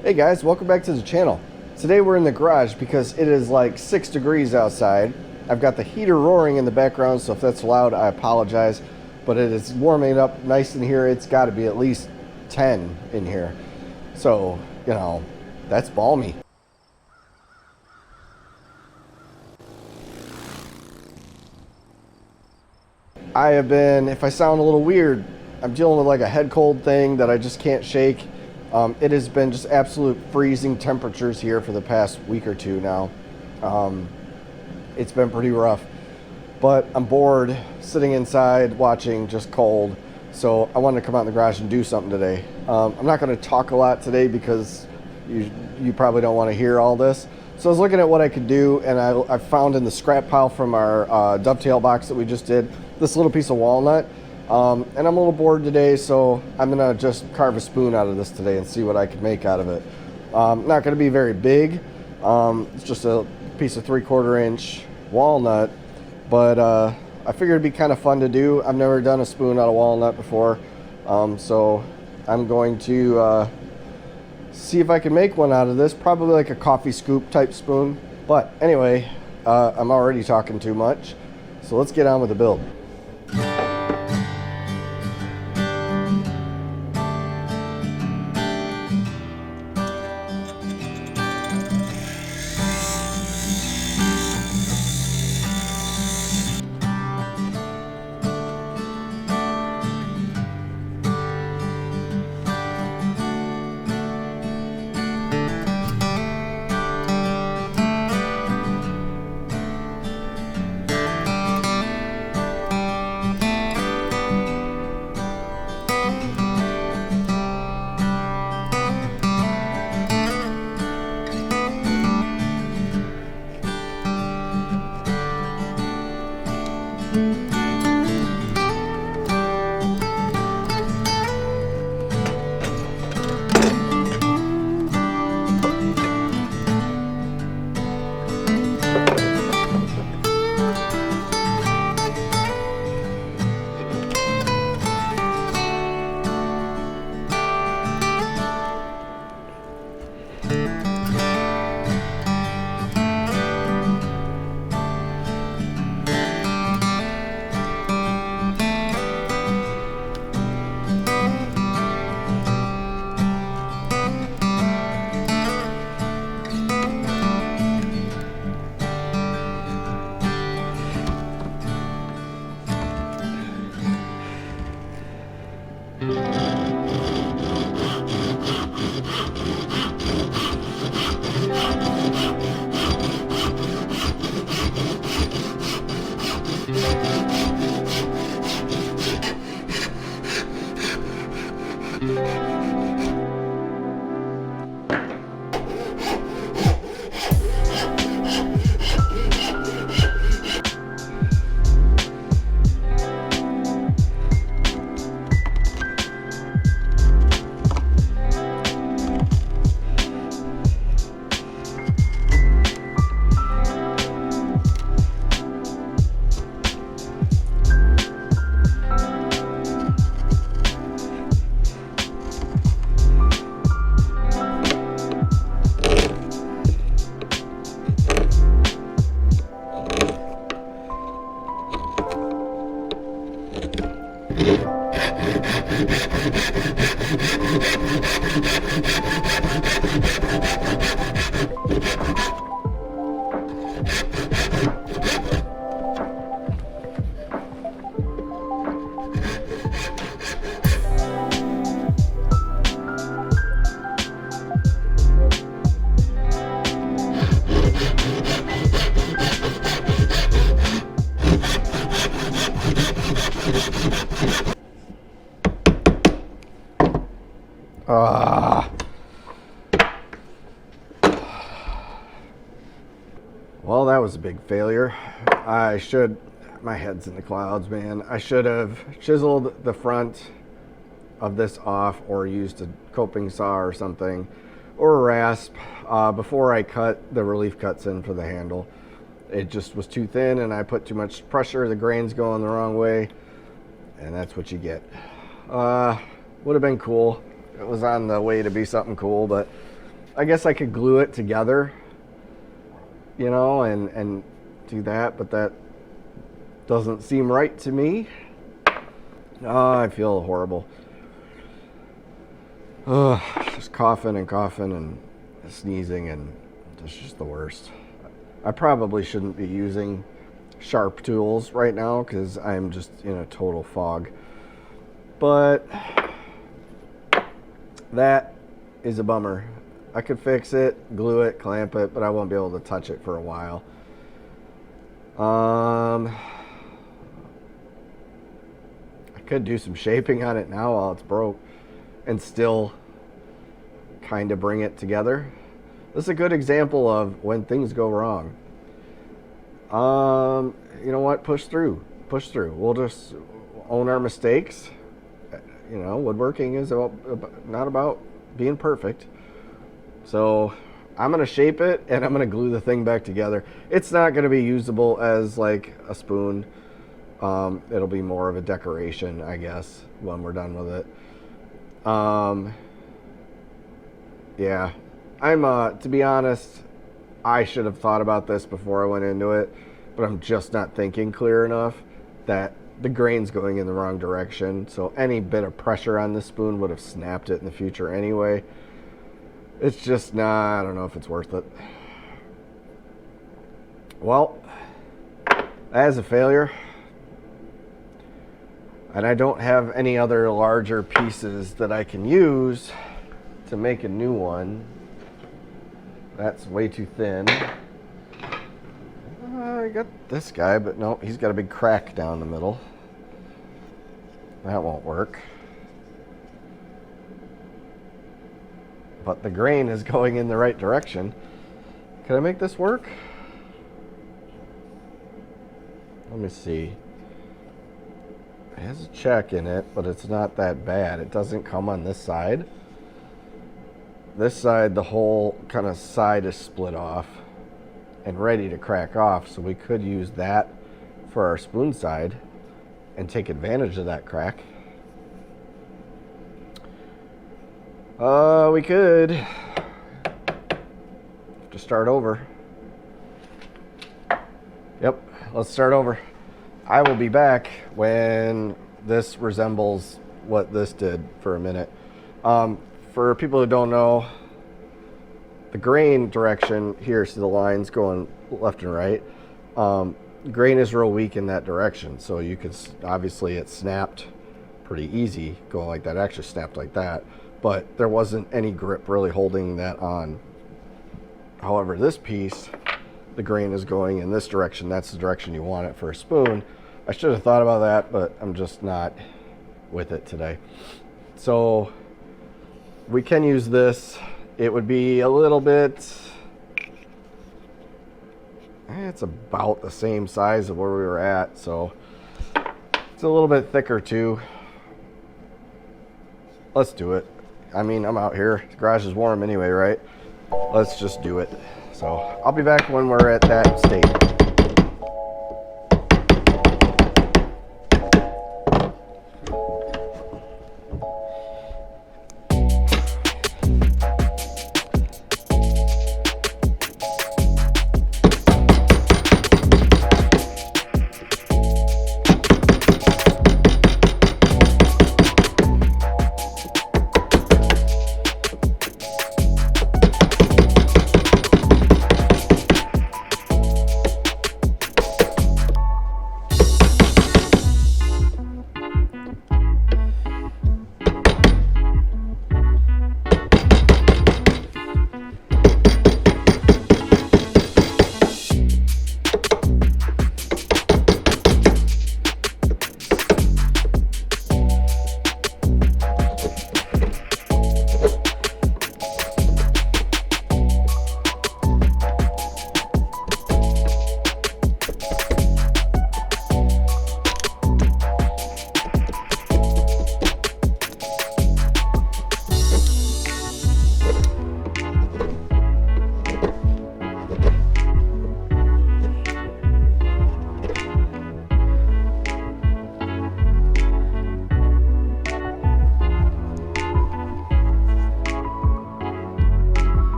Hey guys, welcome back to the channel. Today we're in the garage because it is like 6 degrees outside. I've got the heater roaring in the background, so if that's loud, I apologize. But it is warming up nice in here. It's got to be at least 10 in here. So, you know, that's balmy. I have been, if I sound a little weird, I'm dealing with like a head cold thing that I just can't shake. It has been just absolute freezing temperatures here for the past week or two now. It's been pretty rough, but I'm bored sitting inside watching just cold. So I wanted to come out in the garage and do something today. I'm not going to talk a lot today because you probably don't want to hear all this. So I was looking at what I could do, and I found in the scrap pile from our dovetail box that we just did this little piece of walnut. And I'm a little bored today, so I'm gonna just carve a spoon out of this today and see what I can make out of it. Not gonna be very big. It's just a piece of 3/4 inch walnut, but I figured it'd be kind of fun to do. I've never done a spoon out of walnut before, so I'm going to see if I can make one out of this. Probably like a coffee scoop type spoon. But anyway, I'm already talking too much, so let's get on with the build. Well, that was a big failure. My head's in the clouds, man. I should have chiseled the front of this off or used a coping saw or something, or a rasp, before I cut the relief cuts in for the handle. It just was too thin and I put too much pressure. The grain's going the wrong way, and that's what you get. Would have been cool. It was on the way to be something cool, but I guess I could glue it together, you know, and do that, but that doesn't seem right to me. Oh, I feel horrible. Just coughing and sneezing, and it's just the worst. I probably shouldn't be using sharp tools right now because I'm just in a total fog. But that is a bummer. I could fix it, glue it, clamp it, but I won't be able to touch it for a while. I could do some shaping on it now while it's broke and still kind of bring it together. This is a good example of when things go wrong. You know what? Push through. We'll just own our mistakes. You know, woodworking is not about being perfect. So I'm going to shape it and I'm going to glue the thing back together. It's not going to be usable as like a spoon. It'll be more of a decoration, I guess, when we're done with it. Yeah, to be honest, I should have thought about this before I went into it, but I'm just not thinking clear enough that the grain's going in the wrong direction. So any bit of pressure on this spoon would have snapped it in the future anyway. It's just not, I don't know if it's worth it. Well, that is a failure. And I don't have any other larger pieces that I can use to make a new one. That's way too thin. I got this guy, but no, he's got a big crack down the middle. That won't work. But the grain is going in the right direction. Can I make this work? Let me see. It has a check in it, but it's not that bad. It doesn't come on this side. This side, the whole kind of side is split off and ready to crack off, so we could use that for our spoon side and take advantage of that crack. We could have to start over. Yep, let's start over. I will be back when this resembles what this did for a minute. For people who don't know, the grain direction here, see the lines going left and right. Grain is real weak in that direction, so you can obviously it snapped pretty easy going like that. It actually snapped like that, but there wasn't any grip really holding that on. However, this piece, the grain is going in this direction. That's the direction you want it for a spoon. I should have thought about that, but I'm just not with it today. So we can use this. It would be a little bit, it's about the same size of where we were at, so it's a little bit thicker too. Let's do it. I mean, I'm out here. The garage is warm anyway, right? Let's just do it. So I'll be back when we're at that state.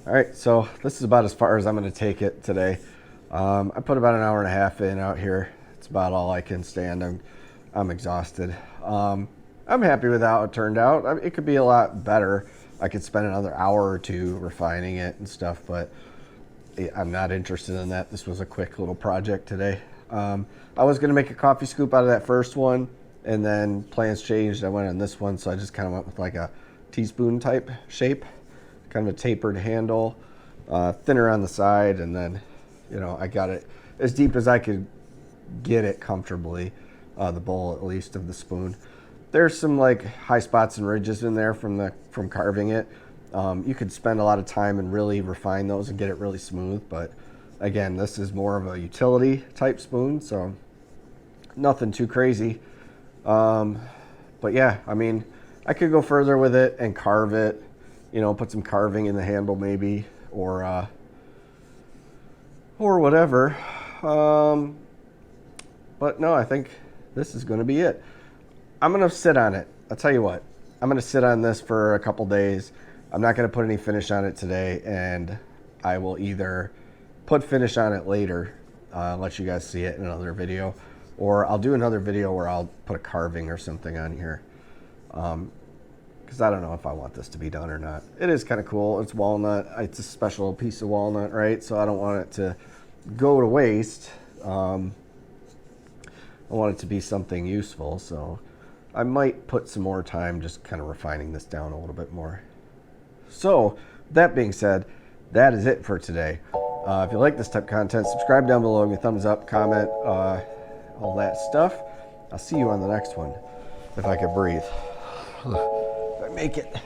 All right, so this is about as far as I'm going to take it today. I put about an hour and a half in out here. It's about all I can stand. I'm exhausted. I'm happy with how it turned out. I mean, it could be a lot better. I could spend another hour or two refining it and stuff, but I'm not interested in that. This was a quick little project today. I was going to make a coffee scoop out of that first one, and then plans changed. I went on this one, so I just kind of went with like a teaspoon type shape, kind of a tapered handle, thinner on the side, and then, you know, I got it as deep as I could get it comfortably, the bowl at least of the spoon. There's some like high spots and ridges in there from carving it. You could spend a lot of time and really refine those and get it really smooth, but again, this is more of a utility type spoon, so nothing too crazy. But yeah, I mean, I could go further with it and carve it, you know, put some carving in the handle maybe, or whatever. But no, I think this is going to be it. I'm going to sit on it. I'll tell you what, I'm going to sit on this for a couple days. I'm not going to put any finish on it today, and I will either put finish on it later, let you guys see it in another video, or I'll do another video where I'll put a carving or something on here, because I don't know if I want this to be done or not. It is kind of cool. It's walnut. It's a special piece of walnut, right? So I don't want it to go to waste. I want it to be something useful, so I might put some more time just kind of refining this down a little bit more. So that being said, that is it for today. If you like this type of content, subscribe down below, give me a thumbs up, comment, all that stuff. I'll see you on the next one, if I can breathe. If I make it.